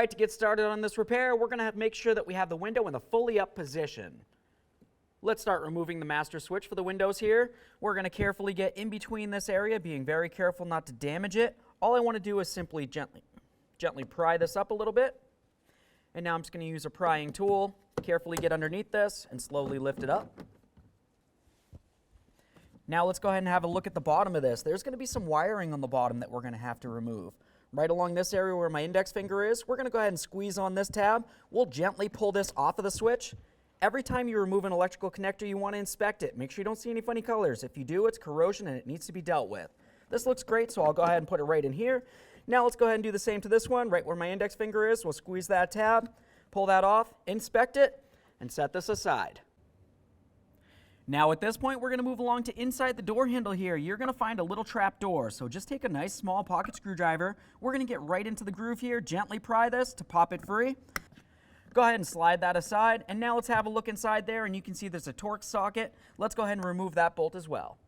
right, to get started on this repair, we're going to make sure that we have the window in the fully up position. Let's start removing the master switch for the windows here. We're going to carefully get in between this area, being very careful not to damage it. All I want to do is simply gently pry this up a little bit. And now I'm just going to use a prying tool, carefully get underneath this and slowly lift it up. Now let's go ahead and have a look at the bottom of this. There's going to be some wiring on the bottom that we're going to have to remove. Right along this area where my index finger is, we're going to go ahead and squeeze on this tab. We'll gently pull this off of the switch. Every time you remove an electrical connector, you want to inspect it. Make sure you don't see any funny colors. If you do, it's corrosion and it needs to be dealt with. This looks great, so I'll go ahead and put it right in here. Now let's go ahead and do the same to this one, right where my index finger is. We'll squeeze that tab, pull that off, inspect it, and set this aside. Now at this point, we're going to move along to inside the door handle here. You're going to find a little trap door, so just take a nice small pocket screwdriver. We're going to get right into the groove here, gently pry this to pop it free. Go ahead and slide that aside, and now let's have a look inside there, and you can see there's a Torx socket. Let's go ahead and remove that bolt as well.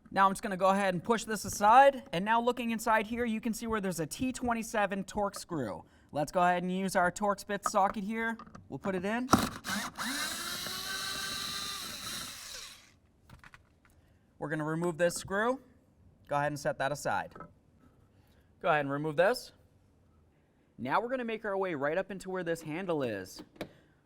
Now I'm just going to go ahead and push this aside, and now looking inside here, you can see where there's a T27 Torx screw. Let's go ahead and use our Torx bit socket here. We'll put it in. We're going to remove this screw. Go ahead and set that aside. Go ahead and remove this. Now we're going to make our way right up into where this handle is.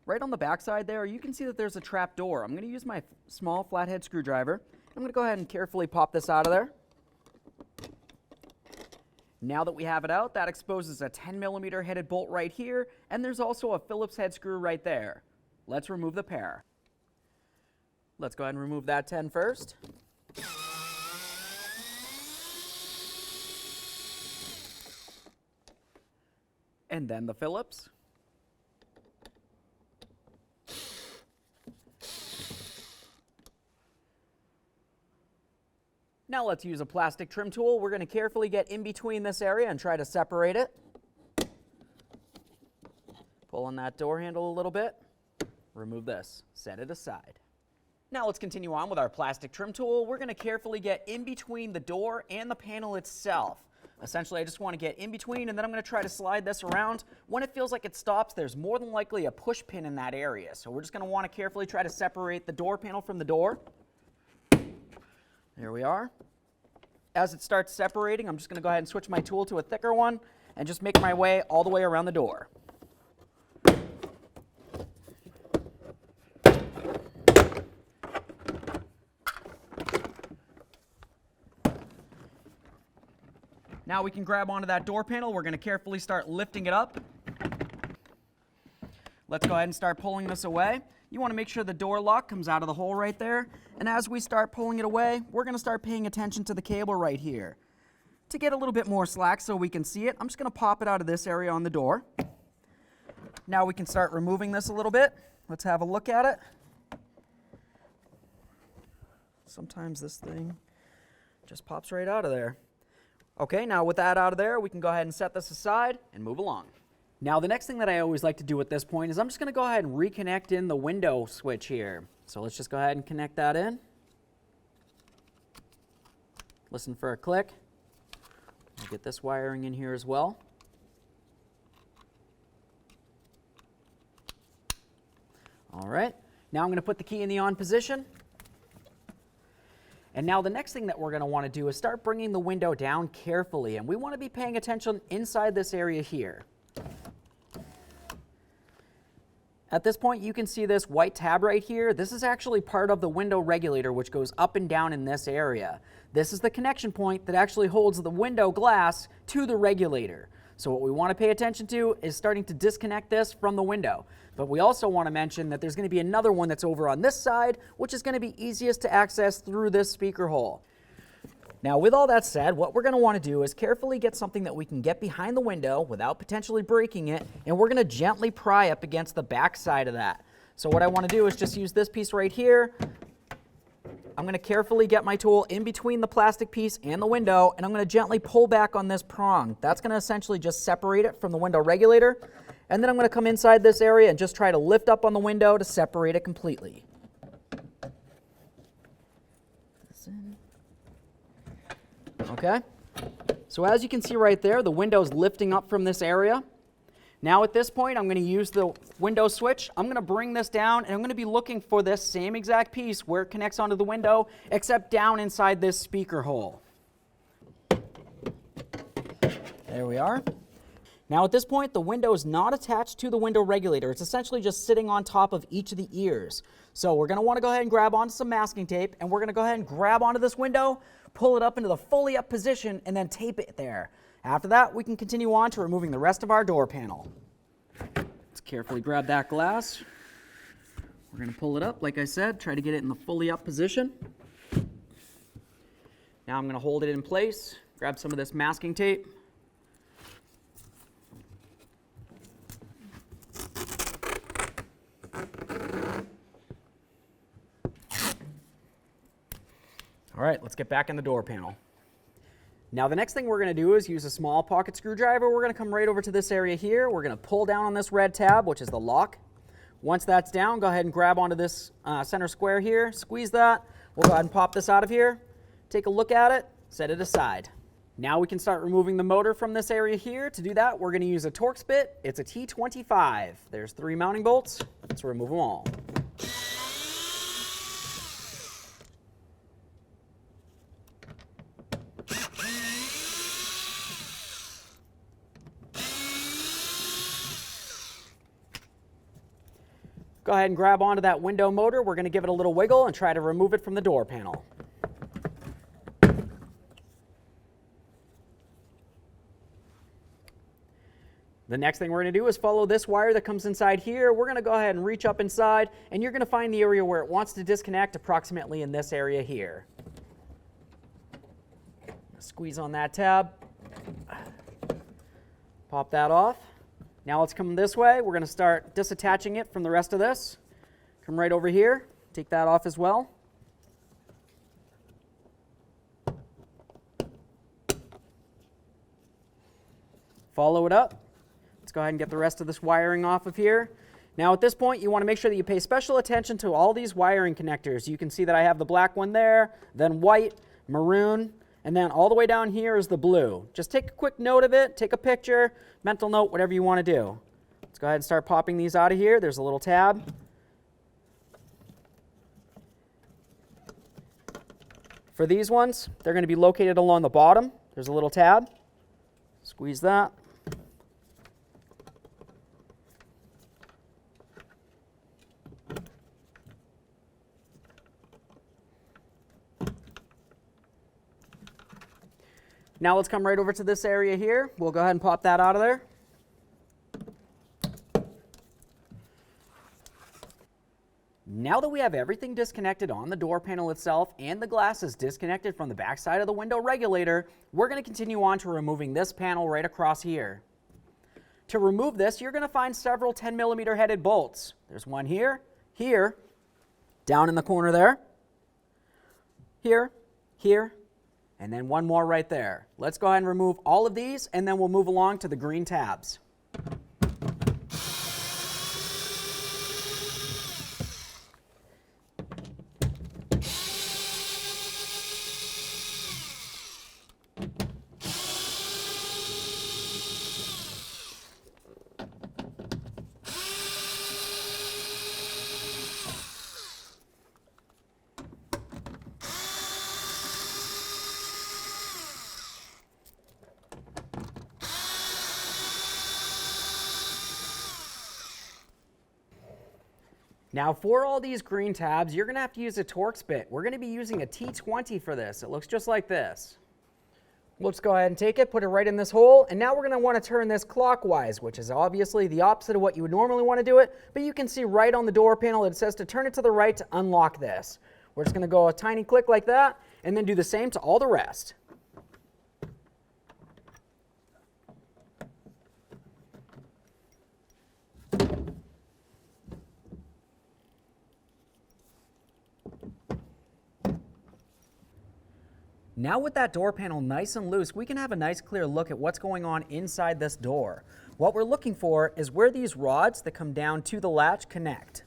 Right on the back side there, you can see that there's a trap door. I'm going to use my small flathead screwdriver. I'm going to go ahead and carefully pop this out of there. Now that we have it out, that exposes a 10mm headed bolt right here, and there's also a Phillips head screw right there. Let's remove the pair. Let's go ahead and remove that 10 first. And then the Phillips. Now let's use a plastic trim tool. We're going to carefully get in between this area and try to separate it. Pull on that door handle a little bit. Remove this. Set it aside. Now let's continue on with our plastic trim tool. We're going to carefully get in between the door and the panel itself. Essentially, I just want to get in between, and then I'm going to try to slide this around. When it feels like it stops, there's more than likely a push pin in that area. So we're just going to want to carefully try to separate the door panel from the door. There we are. As it starts separating, I'm just going to go ahead and switch my tool to a thicker one and just make my way all the way around the door. Now we can grab onto that door panel. We're going to carefully start lifting it up. Let's go ahead and start pulling this away. You want to make sure the door lock comes out of the hole right there. And as we start pulling it away, we're going to start paying attention to the cable right here. To get a little bit more slack so we can see it, I'm just going to pop it out of this area on the door. Now we can start removing this a little bit. Let's have a look at it. Sometimes this thing just pops right out of there. Okay, now with that out of there, we can go ahead and set this aside and move along. Now the next thing that I always like to do at this point is I'm just going to go ahead and reconnect in the window switch here. So let's just go ahead and connect that in. Listen for a click. I'll get this wiring in here as well. All right, now I'm going to put the key in the on position. And now the next thing that we're going to want to do is start bringing the window down carefully, and we want to be paying attention inside this area here. At this point, you can see this white tab right here. This is actually part of the window regulator, which goes up and down in this area. This is the connection point that actually holds the window glass to the regulator. So what we want to pay attention to is starting to disconnect this from the window. But we also want to mention that there's going to be another one that's over on this side, which is going to be easiest to access through this speaker hole. Now, with all that said, what we're going to want to do is carefully get something that we can get behind the window without potentially breaking it, and we're going to gently pry up against the back side of that. So what I want to do is just use this piece right here. I'm going to carefully get my tool in between the plastic piece and the window, and I'm going to gently pull back on this prong. That's going to essentially just separate it from the window regulator. And then I'm going to come inside this area and just try to lift up on the window to separate it completely. Okay, so as you can see right there, the window's lifting up from this area. Now at this point, I'm going to use the window switch. I'm going to bring this down, and I'm going to be looking for this same exact piece where it connects onto the window, except down inside this speaker hole. There we are. Now at this point, the window is not attached to the window regulator. It's essentially just sitting on top of each of the ears. So we're going to want to go ahead and grab onto some masking tape, and we're going to go ahead and grab onto this window, pull it up into the fully up position, and then tape it there. After that, we can continue on to removing the rest of our door panel. Let's carefully grab that glass. We're going to pull it up, like I said, try to get it in the fully up position. Now I'm going to hold it in place, grab some of this masking tape. All right, let's get back in the door panel. Now the next thing we're going to do is use a small pocket screwdriver. We're going to come right over to this area here. We're going to pull down on this red tab, which is the lock. Once that's down, go ahead and grab onto this center square here, squeeze that. We'll go ahead and pop this out of here, take a look at it, set it aside. Now we can start removing the motor from this area here. To do that, we're going to use a Torx bit. It's a T25. There's 3 mounting bolts. Let's remove them all. Go ahead and grab onto that window motor. We're going to give it a little wiggle and try to remove it from the door panel. The next thing we're going to do is follow this wire that comes inside here. We're going to go ahead and reach up inside, and you're going to find the area where it wants to disconnect, approximately in this area here. Squeeze on that tab. Pop that off. Now let's come this way. We're going to start disattaching it from the rest of this. Come right over here. Take that off as well. Follow it up. Let's go ahead and get the rest of this wiring off of here. Now at this point, you want to make sure that you pay special attention to all these wiring connectors. You can see that I have the black one there, then white, maroon, and then all the way down here is the blue. Just take a quick note of it, take a picture, mental note, whatever you want to do. Let's go ahead and start popping these out of here. There's a little tab. For these ones, they're going to be located along the bottom. There's a little tab. Squeeze that. Now let's come right over to this area here. We'll go ahead and pop that out of there. Now that we have everything disconnected on the door panel itself and the glass is disconnected from the back side of the window regulator, we're going to continue on to removing this panel right across here. To remove this, you're going to find several 10mm headed bolts. There's one here, here, down in the corner there, here, here, and then one more right there. Let's go ahead and remove all of these, and then we'll move along to the green tabs. Now for all these green tabs, you're going to have to use a Torx bit. We're going to be using a T20 for this. It looks just like this. Let's go ahead and take it, put it right in this hole, and now we're going to want to turn this clockwise, which is obviously the opposite of what you would normally want to do it, but you can see right on the door panel it says to turn it to the right to unlock this. We're just going to go a tiny click like that, and then do the same to all the rest. Now with that door panel nice and loose, we can have a nice clear look at what's going on inside this door. What we're looking for is where these rods that come down to the latch connect.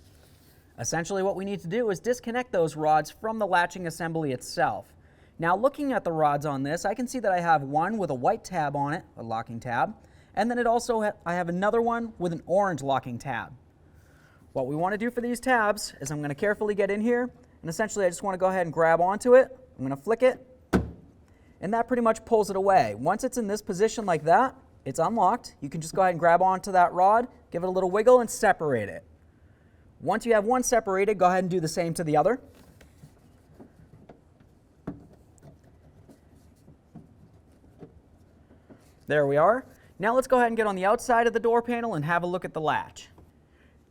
Essentially what we need to do is disconnect those rods from the latching assembly itself. Now looking at the rods on this, I can see that I have one with a white tab on it, a locking tab, And then I have another one with an orange locking tab. What we want to do for these tabs is I'm going to carefully get in here, and essentially I just want to go ahead and grab onto it. I'm going to flick it, and that pretty much pulls it away. Once it's in this position like that, it's unlocked. You can just go ahead and grab onto that rod, give it a little wiggle, and separate it. Once you have one separated, go ahead and do the same to the other. There we are. Now let's go ahead and get on the outside of the door panel and have a look at the latch.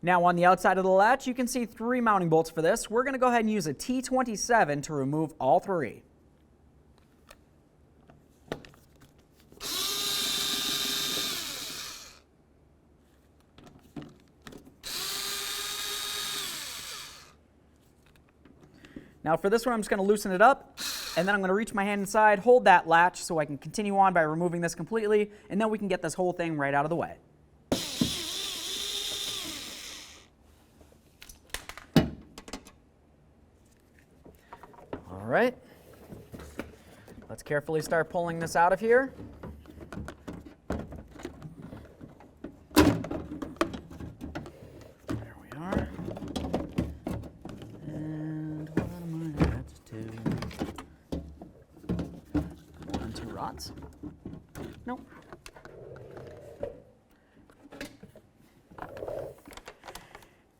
Now on the outside of the latch, you can see 3 mounting bolts for this. We're going to go ahead and use a T27 to remove all 3. Now for this one, I'm just going to loosen it up, and then I'm going to reach my hand inside, hold that latch so I can continue on by removing this completely, and then we can get this whole thing right out of the way. All right, let's carefully start pulling this out of here. There we are. And what am I going to do? 1, 2 rods. Nope.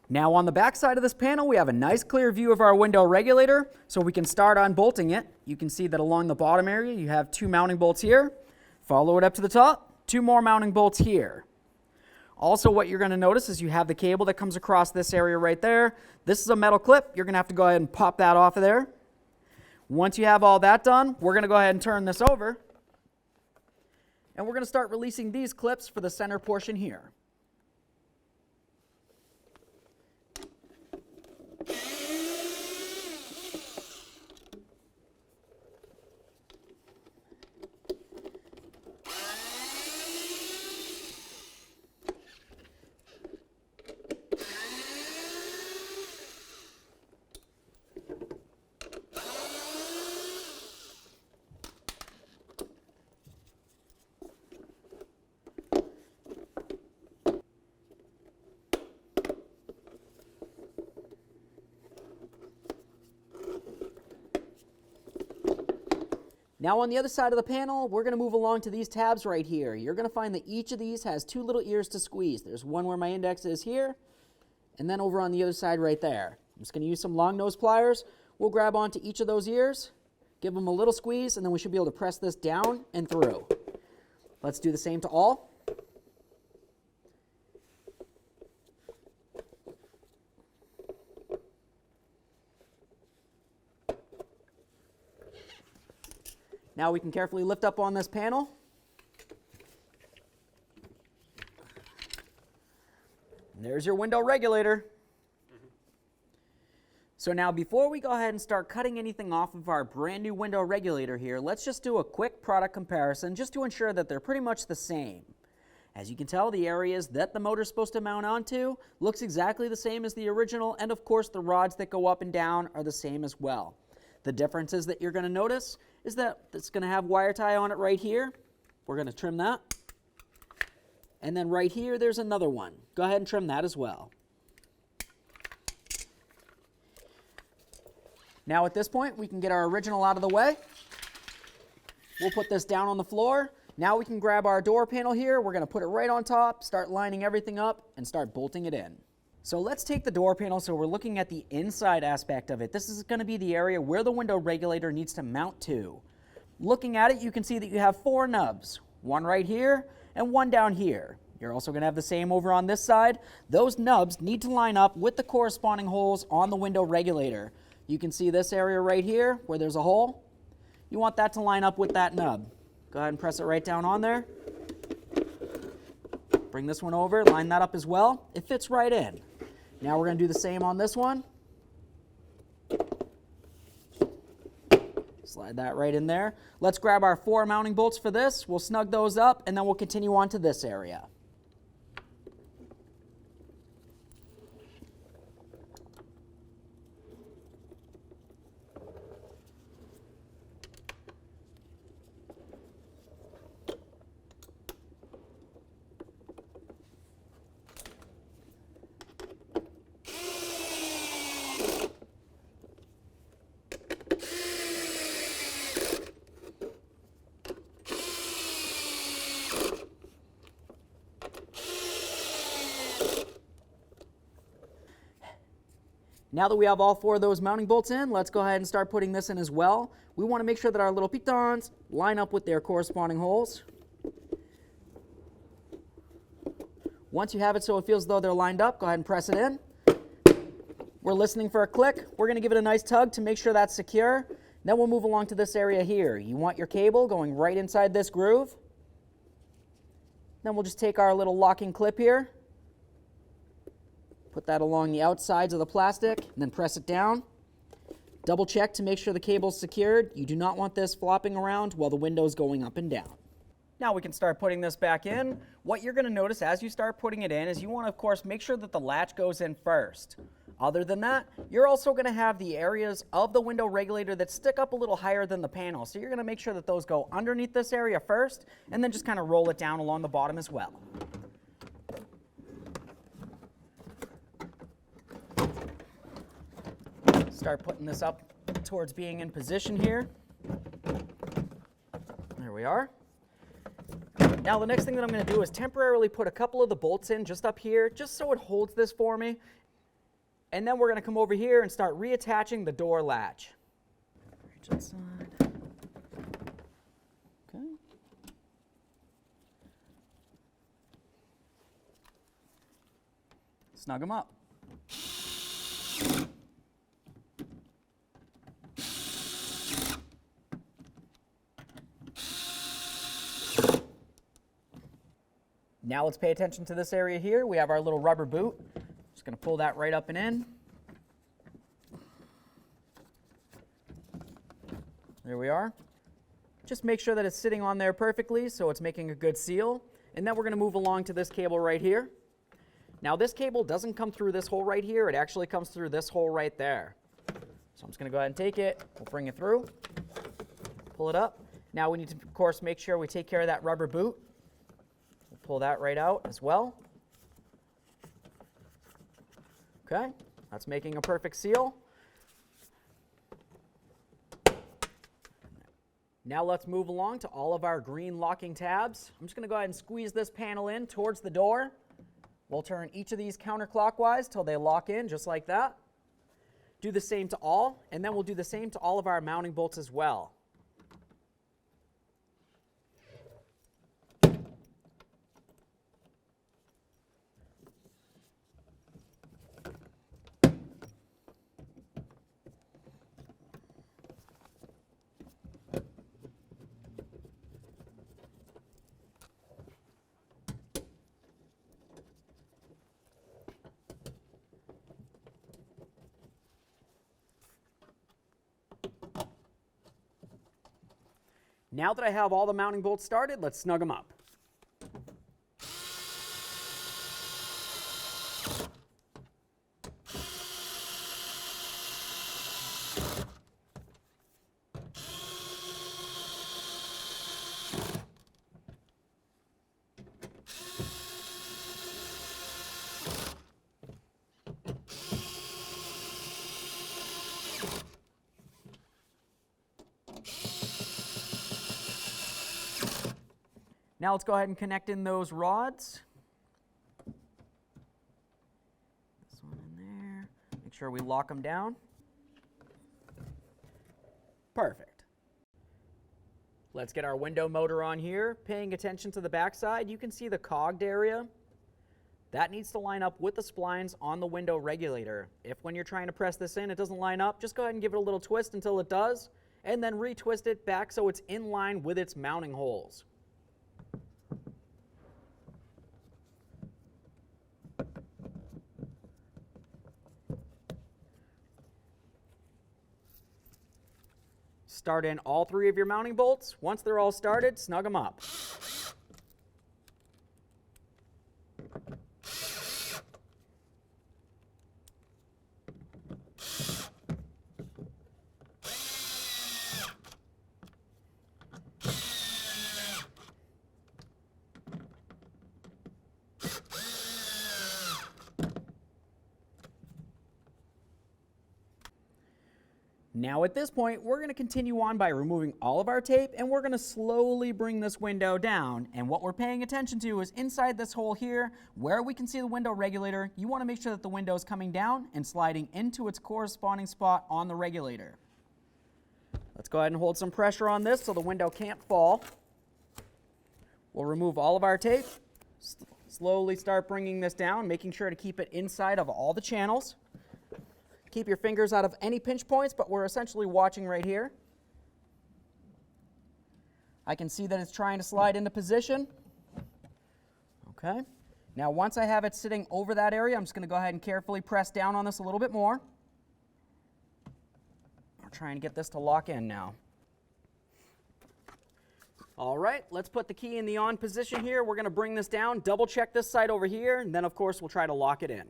Now on the back side of this panel, we have a nice clear view of our window regulator, so we can start unbolting it. You can see that along the bottom area, you have 2 mounting bolts here. Follow it up to the top, 2 more mounting bolts here. Also, what you're going to notice is you have the cable that comes across this area right there. This is a metal clip. You're going to have to go ahead and pop that off of there. Once you have all that done, we're going to go ahead and turn this over, and we're going to start releasing these clips for the center portion here. Now on the other side of the panel, we're going to move along to these tabs right here. You're going to find that each of these has 2 little ears to squeeze. There's one where my index is here, and then over on the other side right there. I'm just going to use some long nose pliers. We'll grab onto each of those ears, give them a little squeeze, and then we should be able to press this down and through. Let's do the same to all. Now we can carefully lift up on this panel. And there's your window regulator. So now before we go ahead and start cutting anything off of our brand new window regulator here, let's just do a quick product comparison just to ensure that they're pretty much the same. As you can tell, the areas that the motor is supposed to mount onto looks exactly the same as the original, and of course the rods that go up and down are the same as well. The differences that you're going to notice is that it's going to have wire tie on it right here. We're going to trim that. And then right here, there's another one. Go ahead and trim that as well. Now at this point, we can get our original out of the way. We'll put this down on the floor. Now we can grab our door panel here. We're going to put it right on top, start lining everything up, and start bolting it in. So let's take the door panel, so we're looking at the inside aspect of it. This is going to be the area where the window regulator needs to mount to. Looking at it, you can see that you have 4 nubs, one right here and one down here. You're also going to have the same over on this side. Those nubs need to line up with the corresponding holes on the window regulator. You can see this area right here where there's a hole. You want that to line up with that nub. Go ahead and press it right down on there. Bring this one over, line that up as well. It fits right in. Now we're going to do the same on this one. Slide that right in there. Let's grab our 4 mounting bolts for this. We'll snug those up, and then we'll continue on to this area. Now that we have all 4 of those mounting bolts in, let's go ahead and start putting this in as well. We want to make sure that our little pitons line up with their corresponding holes. Once you have it so it feels as though they're lined up, go ahead and press it in. We're listening for a click. We're going to give it a nice tug to make sure that's secure. Then we'll move along to this area here. You want your cable going right inside this groove. Then we'll just take our little locking clip here, put that along the outsides of the plastic, and then press it down. Double check to make sure the cable's secured. You do not want this flopping around while the window's going up and down. Now we can start putting this back in. What you're going to notice as you start putting it in is you want to, of course, make sure that the latch goes in first. Other than that, you're also going to have the areas of the window regulator that stick up a little higher than the panel. So you're going to make sure that those go underneath this area first, and then just kind of roll it down along the bottom as well. Start putting this up towards being in position here. There we are. Now the next thing that I'm going to do is temporarily put a couple of the bolts in just up here, just so it holds this for me. And then we're going to come over here and start reattaching the door latch. Reach inside. Okay. Snug them up. Now let's pay attention to this area here. We have our little rubber boot. Just going to pull that right up and in. There we are. Just make sure that it's sitting on there perfectly so it's making a good seal. And then we're going to move along to this cable right here. Now this cable doesn't come through this hole right here. It actually comes through this hole right there. So I'm just going to go ahead and take it. We'll bring it through. Pull it up. Now we need to, of course, make sure we take care of that rubber boot. We'll pull that right out as well. Okay, that's making a perfect seal. Now let's move along to all of our green locking tabs. I'm just going to go ahead and squeeze this panel in towards the door. We'll turn each of these counterclockwise till they lock in just like that. Do the same to all, and then we'll do the same to all of our mounting bolts as well. Now that I have all the mounting bolts started, let's snug them up. Now let's go ahead and connect in those rods. This one in there. Make sure we lock them down. Perfect. Let's get our window motor on here. Paying attention to the backside, you can see the cogged area. That needs to line up with the splines on the window regulator. If when you're trying to press this in, it doesn't line up, just go ahead and give it a little twist until it does, and then retwist it back so it's in line with its mounting holes. Start in all 3 of your mounting bolts. Once they're all started, snug them up. Now at this point, we're going to continue on by removing all of our tape, and we're going to slowly bring this window down. And what we're paying attention to is inside this hole here, where we can see the window regulator, you want to make sure that the window is coming down and sliding into its corresponding spot on the regulator. Let's go ahead and hold some pressure on this so the window can't fall. We'll remove all of our tape, slowly start bringing this down, making sure to keep it inside of all the channels. Keep your fingers out of any pinch points, but we're essentially watching right here. I can see that it's trying to slide into position. Okay. Now once I have it sitting over that area, I'm just going to go ahead and carefully press down on this a little bit more. We're trying to get this to lock in now. All right, let's put the key in the on position here. We're going to bring this down, double check this side over here, and then of course we'll try to lock it in.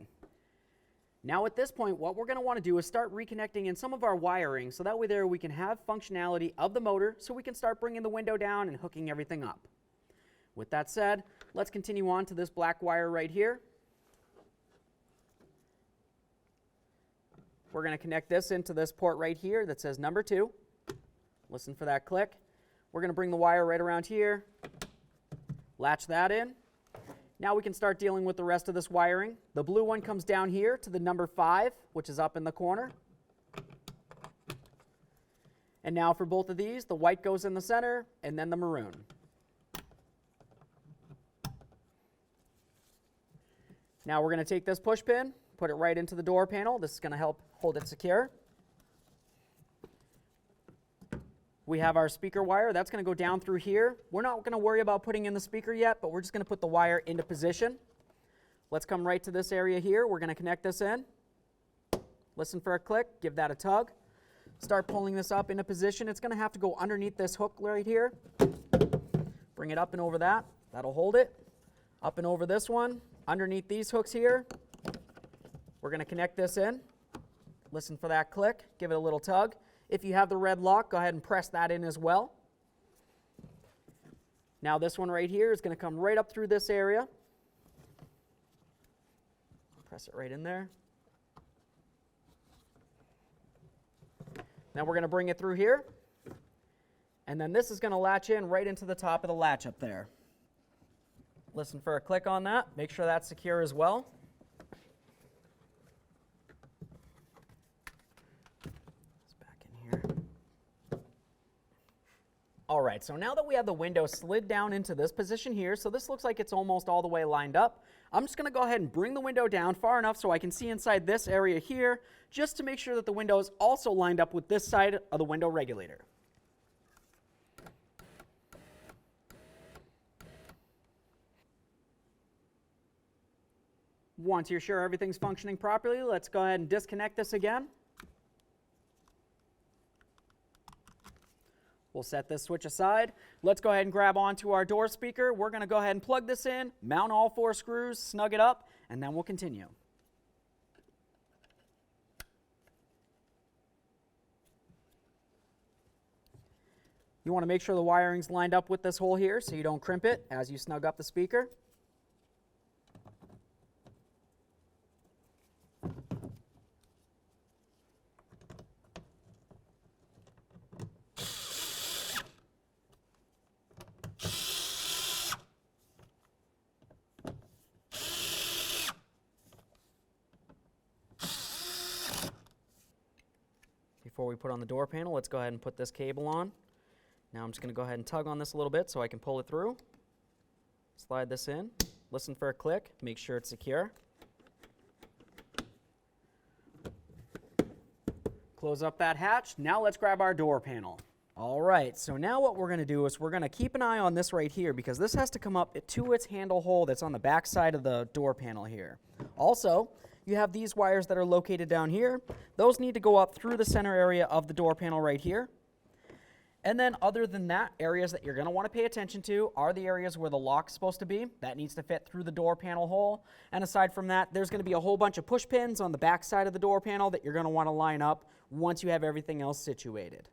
Now at this point, what we're going to want to do is start reconnecting in some of our wiring, so that way there we can have functionality of the motor, so we can start bringing the window down and hooking everything up. With that said, let's continue on to this black wire right here. We're going to connect this into this port right here that says number 2. Listen for that click. We're going to bring the wire right around here, latch that in. Now we can start dealing with the rest of this wiring. The blue one comes down here to the number 5, which is up in the corner. And now for both of these, the white goes in the center and then the maroon. Now we're going to take this push pin, put it right into the door panel. This is going to help hold it secure. We have our speaker wire. That's going to go down through here. We're not going to worry about putting in the speaker yet, but we're just going to put the wire into position. Let's come right to this area here. We're going to connect this in. Listen for a click. Give that a tug. Start pulling this up into position. It's going to have to go underneath this hook right here. Bring it up and over that. That'll hold it. Up and over this one. Underneath these hooks here. We're going to connect this in. Listen for that click. Give it a little tug. If you have the red lock, go ahead and press that in as well. Now this one right here is going to come right up through this area. Press it right in there. Now we're going to bring it through here. And then this is going to latch in right into the top of the latch up there. Listen for a click on that. Make sure that's secure as well. All right, so now that we have the window slid down into this position here, so this looks like it's almost all the way lined up, I'm just going to go ahead and bring the window down far enough so I can see inside this area here, just to make sure that the window is also lined up with this side of the window regulator. Once you're sure everything's functioning properly, let's go ahead and disconnect this again. We'll set this switch aside. Let's go ahead and grab onto our door speaker. We're going to go ahead and plug this in, mount all 4 screws, snug it up, and then we'll continue. You want to make sure the wiring's lined up with this hole here so you don't crimp it as you snug up the speaker. Before we put on the door panel, let's go ahead and put this cable on. Now I'm just going to go ahead and tug on this a little bit so I can pull it through. Slide this in. Listen for a click. Make sure it's secure. Close up that hatch. Now let's grab our door panel. All right, so now what we're going to do is we're going to keep an eye on this right here because this has to come up to its handle hole that's on the back side of the door panel here. Also, you have these wires that are located down here. Those need to go up through the center area of the door panel right here. And then other than that, areas that you're going to want to pay attention to are the areas where the lock's supposed to be. That needs to fit through the door panel hole. And aside from that, there's going to be a whole bunch of push pins on the back side of the door panel that you're going to want to line up once you have everything else situated.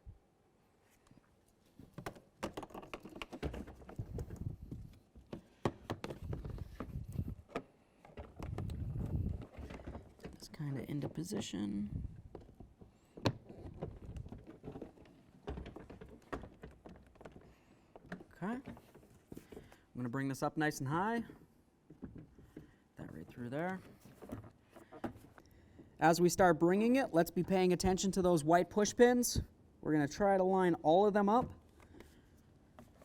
Kind of into position. I'm going to bring this up nice and high. That right through there. As we start bringing it, let's be paying attention to those white push pins. We're going to try to line all of them up.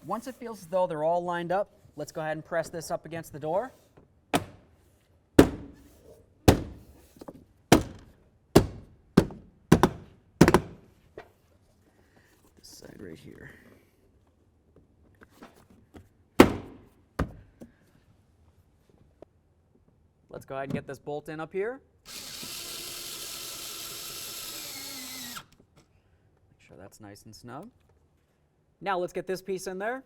Once it feels as though they're all lined up, let's go ahead and press this up against the door. This side right here. Let's go ahead and get this bolt in up here. Make sure that's nice and snug. Now let's get this piece in there.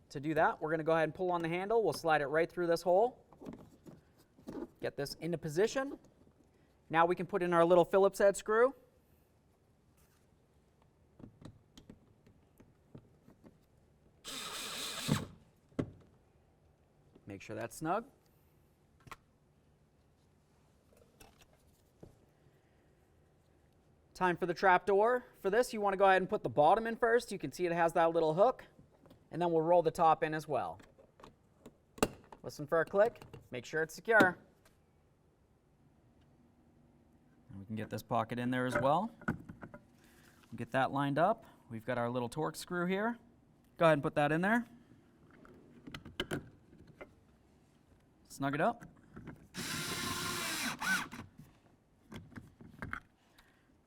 To do that, we're going to go ahead and pull on the handle. We'll slide it right through this hole. Get this into position. Now we can put in our little Phillips head screw. Make sure that's snug. Time for the trapdoor. For this, you want to go ahead and put the bottom in first. You can see it has that little hook. And then we'll roll the top in as well. Listen for a click. Make sure it's secure. And we can get this pocket in there as well. Get that lined up. We've got our little Torx screw here. Go ahead and put that in there. Snug it up.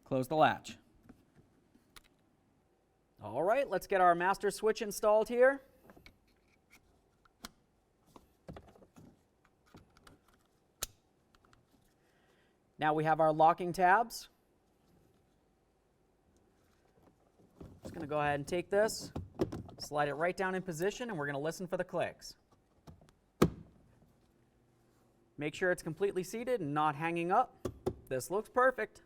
Close the latch. All right, let's get our master switch installed here. Now we have our locking tabs. Just going to go ahead and take this, slide it right down in position, and we're going to listen for the clicks. Make sure it's completely seated and not hanging up. This looks perfect.